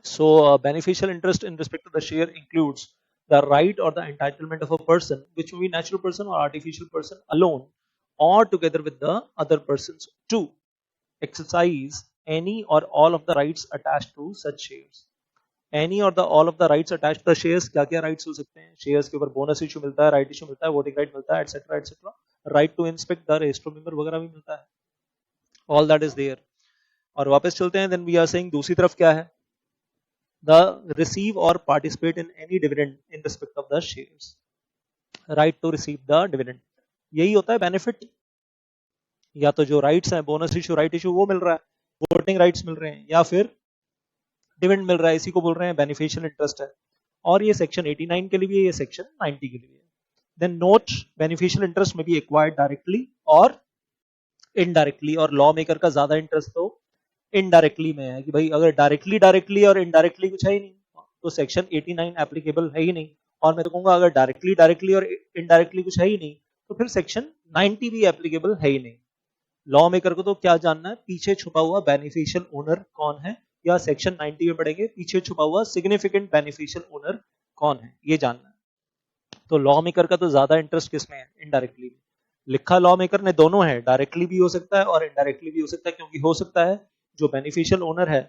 So beneficial interest in respect to the share includes the right or the entitlement of a person, which may be natural person or artificial person, alone or together with the other persons, to exercise any or all of the rights attached to such shares. Any or the all of the rights attached to the shares, क्या क्या rights हो सकते हैं? Shares के ऊपर bonus issue मिलता है, right issue मिलता है, वोटिंग राइट मिलता है, etcetera etcetera, right to inspect the register member वगैरह भी मिलता है, ऑल दैट इज देयर। और वापस चलते हैं, देन वी आर सेइंग दूसरी तरफ क्या है? The receive or participate in any dividend in respect of the shares, right to receive the dividend, यही होता है बेनिफिट। या तो जो राइट्स हैं, बोनस इशू, राइट इशू, वो मिल रहा है, वोटिंग राइट्स मिल रहे हैं, या फिर डिविडेंड मिल रहा है, इसी को बोल रहे हैं बेनिफिशियल इंटरेस्ट है। और ये सेक्शन 89 के लिए भी है, ये सेक्शन 90 के लिए है। देन नोट, बेनिफिशियल इंटरेस्ट में भी एक्वायर्ड डायरेक्टली और इनडायरेक्टली, और लॉ मेकर का ज्यादा इंटरेस्ट तो इनडायरेक्टली में है कि भाई अगर डायरेक्टली और इनडायरेक्टली कुछ है ही नहीं तो सेक्शन 89 एप्लीकेबल है ही नहीं। और मैं तो कहूंगा अगर डायरेक्टली और इनडायरेक्टली कुछ है ही नहीं तो फिर सेक्शन 90 भी एप्लीकेबल है ही नहीं। लॉ मेकर को तो क्या जानना है, पीछे छुपा हुआ बेनिफिशियल ओनर कौन है, या सेक्शन 90 में पढ़ेंगे पीछे छुपा हुआ सिग्निफिकेंट बेनिफिशियल ओनर कौन है, ये जानना है। तो लॉ मेकर का तो ज्यादा इंटरेस्ट किसमें है? इनडायरेक्टली में। लिखा लॉ मेकर ने दोनों है, डायरेक्टली भी हो सकता है और इनडायरेक्टली भी हो सकता है, क्योंकि हो सकता है जो बेनिफिशियल ओनर है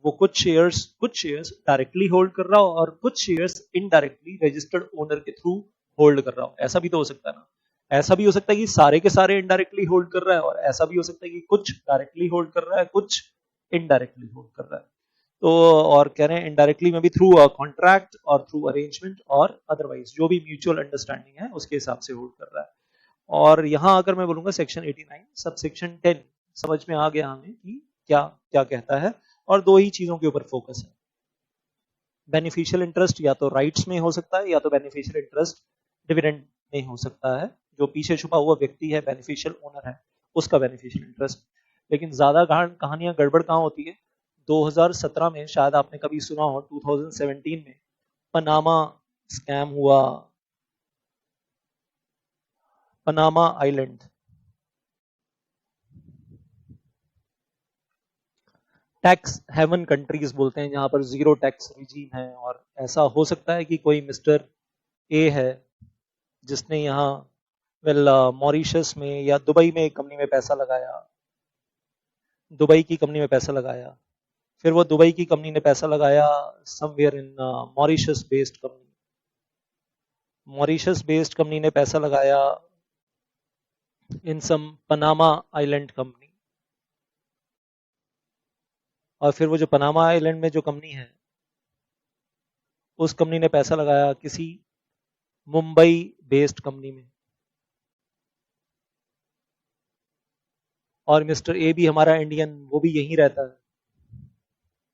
वो कुछ शेयर्स डायरेक्टली होल्ड कर रहा हो और कुछ शेयर्स इनडायरेक्टली रजिस्टर्ड ओनर के थ्रू होल्ड कर रहा हो। ऐसा भी तो हो सकता है ना। ऐसा भी हो सकता है कि सारे के सारे इनडायरेक्टली होल्ड कर रहा है, और ऐसा भी हो सकता है कि कुछ डायरेक्टली होल्ड कर रहा है, कुछ इनडायरेक्टली होल्ड कर रहा है। तो और कह रहे हैं इनडायरेक्टली में भी थ्रू अ कॉन्ट्रैक्ट और थ्रू अरेंजमेंट और अदरवाइज जो भी म्यूचुअल अंडरस्टैंडिंग है उसके हिसाब से होल्ड कर रहा है। और यहां अगर मैं बोलूंगा सेक्शन 89 सब सेक्शन 10 समझ में आ गया हमें कि क्या क्या कहता है, और दो ही चीजों के ऊपर फोकस है। बेनिफिशियल इंटरेस्ट या तो राइट्स में हो सकता है, या तो बेनिफिशियल इंटरेस्ट डिविडेंड में हो सकता है। जो पीछे छुपा हुआ व्यक्ति है, बेनिफिशियल ओनर है, उसका बेनिफिशियल इंटरेस्ट। लेकिन ज्यादा कहानियां गड़बड़ कहां होती है? 2017 में शायद आपने कभी सुना हो, 2017 में पनामा स्कैम हुआ, Panama island. Tax haven countries बोलते हैं जहां पर जीरो टैक्स रिजीम है, और ऐसा हो सकता है कि कोई मिस्टर ए है जिसने यहाँ मॉरिशस में या दुबई में एक कंपनी में पैसा लगाया, दुबई की कंपनी में पैसा लगाया, फिर वो दुबई की कंपनी ने पैसा लगाया somewhere in Mauritius based company, Mauritius based company ने पैसा लगाया इन सम पनामा आइलैंड कंपनी, और फिर वो जो पनामा आइलैंड में जो कंपनी है उस कंपनी ने पैसा लगाया किसी मुंबई बेस्ड कंपनी में, और मिस्टर ए भी हमारा इंडियन, वो भी यहीं रहता है,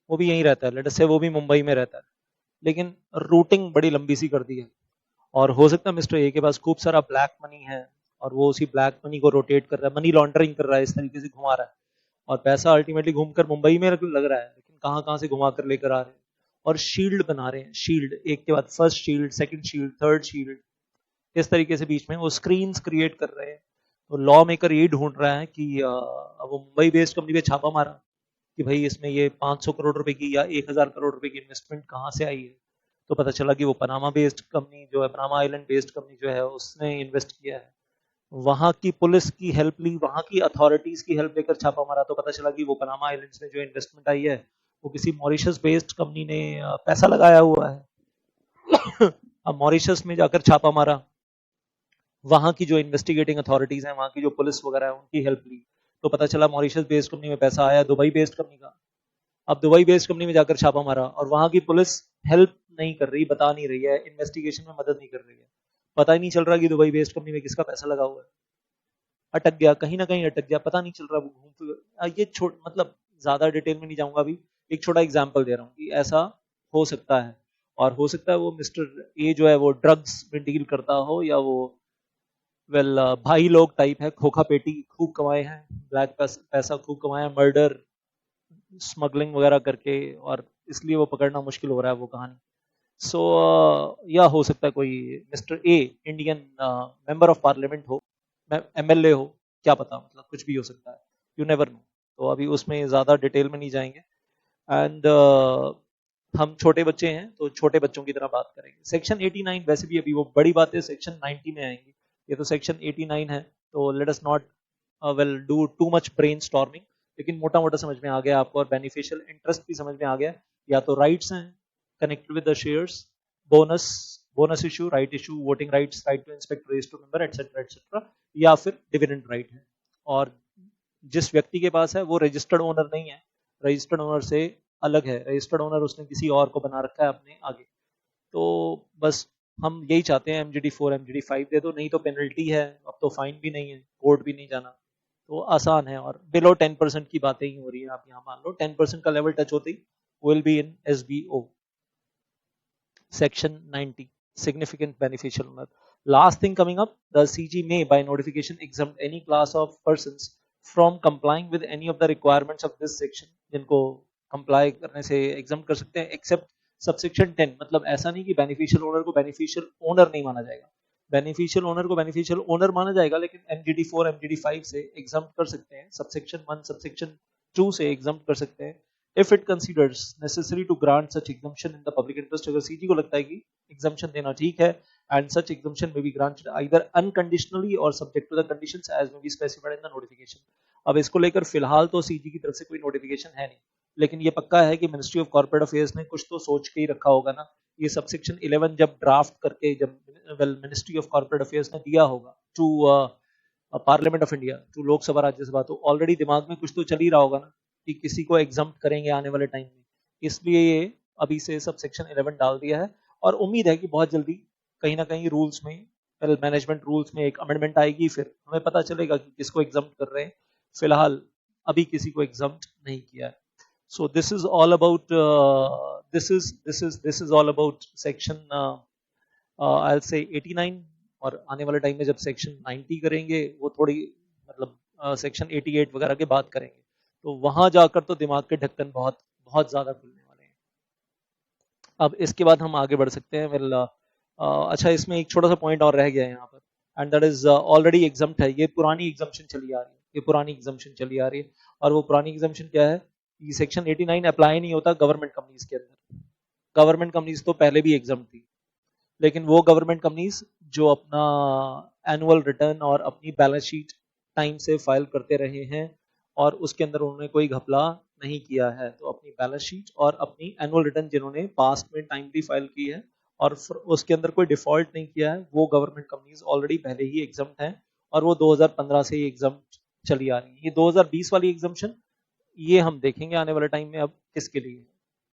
वो भी यहीं रहता है, लेट अस से वो भी मुंबई में रहता है, लेकिन रूटिंग बड़ी लंबी सी कर दी है। और हो सकता है मिस्टर ए के पास खूब सारा ब्लैक मनी है और वो उसी ब्लैक मनी को रोटेट कर रहा है, मनी लॉन्ड्रिंग कर रहा है, इस तरीके से घुमा रहा है, और पैसा अल्टीमेटली घूमकर मुंबई में लग रहा है, लेकिन कहाँ कहाँ से घुमा कर लेकर आ रहे हैं, और शील्ड बना रहे हैं, शील्ड एक के बाद first shield, second shield, third shield, इस तरीके से बीच में वो स्क्रीन क्रिएट कर रहे हैं। तो लॉ मेकर ये ढूंढ रहा है कि वो मुंबई बेस्ड कंपनी पे छापा मारा कि भाई इसमें ये 500 करोड़ रुपए की या 1000 करोड़ रुपए की इन्वेस्टमेंट कहाँ से आई है, तो पता चला कि वो पनामा बेस्ड कंपनी जो है, पनामा आइलैंड बेस्ड कंपनी जो है उसने इन्वेस्ट किया है। वहां की पुलिस की हेल्प ली, वहां की अथॉरिटीज की हेल्प लेकर छापा मारा, तो पता चला कि वो पनामा आइलैंड्स में जो इन्वेस्टमेंट आई है वो किसी मॉरिशस बेस्ड कंपनी ने पैसा लगाया हुआ है। अब मॉरिशस में जाकर छापा मारा, वहां की जो इन्वेस्टिगेटिंग अथॉरिटीज हैं, वहां की जो पुलिस वगैरह है, उनकी हेल्प ली, तो पता चला मॉरिशस बेस्ड कंपनी में पैसा आया दुबई बेस्ड कंपनी का। अब दुबई बेस्ड कंपनी में जाकर छापा मारा और वहां की पुलिस हेल्प नहीं कर रही, बता नहीं रही है, इन्वेस्टिगेशन में मदद नहीं कर रही है, पता ही नहीं चल रहा कि दुबई बेस्ड कंपनी में किसका पैसा लगा हुआ है, अटक गया, कहीं ना कहीं अटक गया, पता नहीं चल रहा, वो घूम ये छोट मतलब ज्यादा डिटेल में नहीं जाऊंगा अभी, एक छोटा एग्जाम्पल दे रहा हूँ कि ऐसा हो सकता है। और हो सकता है वो मिस्टर ए जो है वो ड्रग्स में डील करता हो, या वो भाई लोग टाइप है, खोखा पेटी खूब कमाए हैं, ब्लैक पैसा खूब कमाया, मर्डर स्मगलिंग वगैरह करके, और इसलिए वो पकड़ना मुश्किल हो रहा है वो कहानी। सो या हो सकता है कोई mister A Indian member of parliament हो, एमएलए हो, क्या पता, मतलब कुछ भी हो सकता है, यू नेवर नो। तो अभी उसमें ज़्यादा डिटेल में नहीं जाएंगे, एंड हम छोटे बच्चे हैं तो छोटे बच्चों की तरह बात करेंगे। सेक्शन 89 वैसे भी अभी वो बड़ी बातें सेक्शन 90 में आएंगी, ये तो सेक्शन 89 है, तो let us not do too much brain storming, लेकिन मोटा मोटा समझ में आ गया आपको, और बेनिफिशियल इंटरेस्ट भी समझ में आ गया, या तो राइट्स हैं connected with the shares, bonus, bonus issue, right issue, voting rights, right to inspect, raise to member, etcetera etcetera, या फिर डिविडेंड राइट है। और जिस व्यक्ति के पास है वो रजिस्टर्ड ओनर नहीं है, रजिस्टर्ड ओनर से अलग है, रजिस्टर्ड ओनर उसने किसी और को बना रखा है अपने आगे। तो बस हम यही चाहते हैं, MGD4 MGD5 दे दो, नहीं तो पेनल्टी है, अब तो फाइन भी नहीं है, कोर्ट भी नहीं जाना, तो आसान है। और बिलो 10% की बातें ही हो रही है, आप यहाँ मान लो 10% का लेवल टच होते he will be in SBO। Section 90, significant beneficial owner. Last thing coming up, the CG may by notification exempt any class of persons from complying with any of the requirements of this section, जिनको comply करने से exempt कर सकते हैं, except subsection 10। मतलब ऐसा नहीं कि beneficial owner को beneficial owner नहीं माना जाएगा, beneficial owner को beneficial owner माना जाएगा, लेकिन MGD4 MGD5 से exempt कर सकते हैं, subsection 1 subsection 2 से exempt कर सकते हैं, if it considers necessary to grant such exemption in the public interest। अगर सीजी को लगता है कि exemption देना ठीक है, and such exemption may be granted either unconditionally or subject to the conditions as may be specified in the notification। अब इसको लेकर फिलहाल तो सीजी की तरफ से कोई नोटिफिकेशन है नहीं, लेकिन ये पक्का है कि मिनिस्ट्री ऑफ कॉर्पोरेट अफेयर्स ने कुछ तो सोच के ही रखा होगा ना, ये सबसेक्शन 11 जब ड्राफ्ट करके, जब मिनिस्ट्री ऑफ कॉर्पोरेट अफेयर्स ने दिया होगा to parliament of India, to Lok Sabha Rajya Sabha, तो ऑलरेडी दिमाग में कुछ तो चल ही रहा होगा ना कि किसी को एग्जम्प्ट करेंगे आने वाले टाइम में, इसलिए ये अभी से सब सेक्शन 11 डाल दिया है। और उम्मीद है कि बहुत जल्दी कहीं ना कहीं रूल्स में, मैनेजमेंट रूल्स में एक अमेंडमेंट आएगी, फिर हमें पता चलेगा कि किसको एग्जम्प्ट कर रहे हैं, फिलहाल अभी किसी को एग्जम्प्ट नहीं किया है। So this is all about this is all about section I will से 89। और आने वाले टाइम में जब सेक्शन 90 करेंगे वो थोड़ी मतलब सेक्शन 88 वगैरह के बात करेंगे, तो वहां जाकर तो दिमाग के ढक्कन बहुत बहुत ज्यादा खुलने वाले हैं। अब इसके बाद हम आगे बढ़ सकते हैं। अच्छा, इसमें एक छोटा सा पॉइंट और रह गया है यहाँ पर, and that is already exempt है, ये पुरानी एग्जम्पशन चली आ रही है, ये पुरानी एग्जम्पशन चली आ रही है। और वो पुरानी एग्जम्पशन क्या है, ये सेक्शन 89 अप्लाई नहीं होता गवर्नमेंट कंपनीज के अंदर, गवर्नमेंट कंपनीज तो पहले भी एग्जम्प्ट थी, लेकिन वो गवर्नमेंट कंपनीज जो अपना एनुअल रिटर्न और अपनी बैलेंस शीट टाइम से फाइल करते रहे हैं और उसके अंदर उन्होंने कोई घपला नहीं किया है, तो अपनी बैलेंस शीट और अपनी एनुअल रिटर्न जिन्होंने पास्ट में टाइमली फाइल की है और उसके अंदर कोई डिफॉल्ट नहीं किया है, वो गवर्नमेंट कंपनीज ऑलरेडी पहले ही एग्जम्प्ट हैं और वो 2015 से ही एग्जम्प्ट चली आ रही है। ये 2020 वाली एग्जम्पशन ये हम देखेंगे आने वाले टाइम में अब किसके लिए।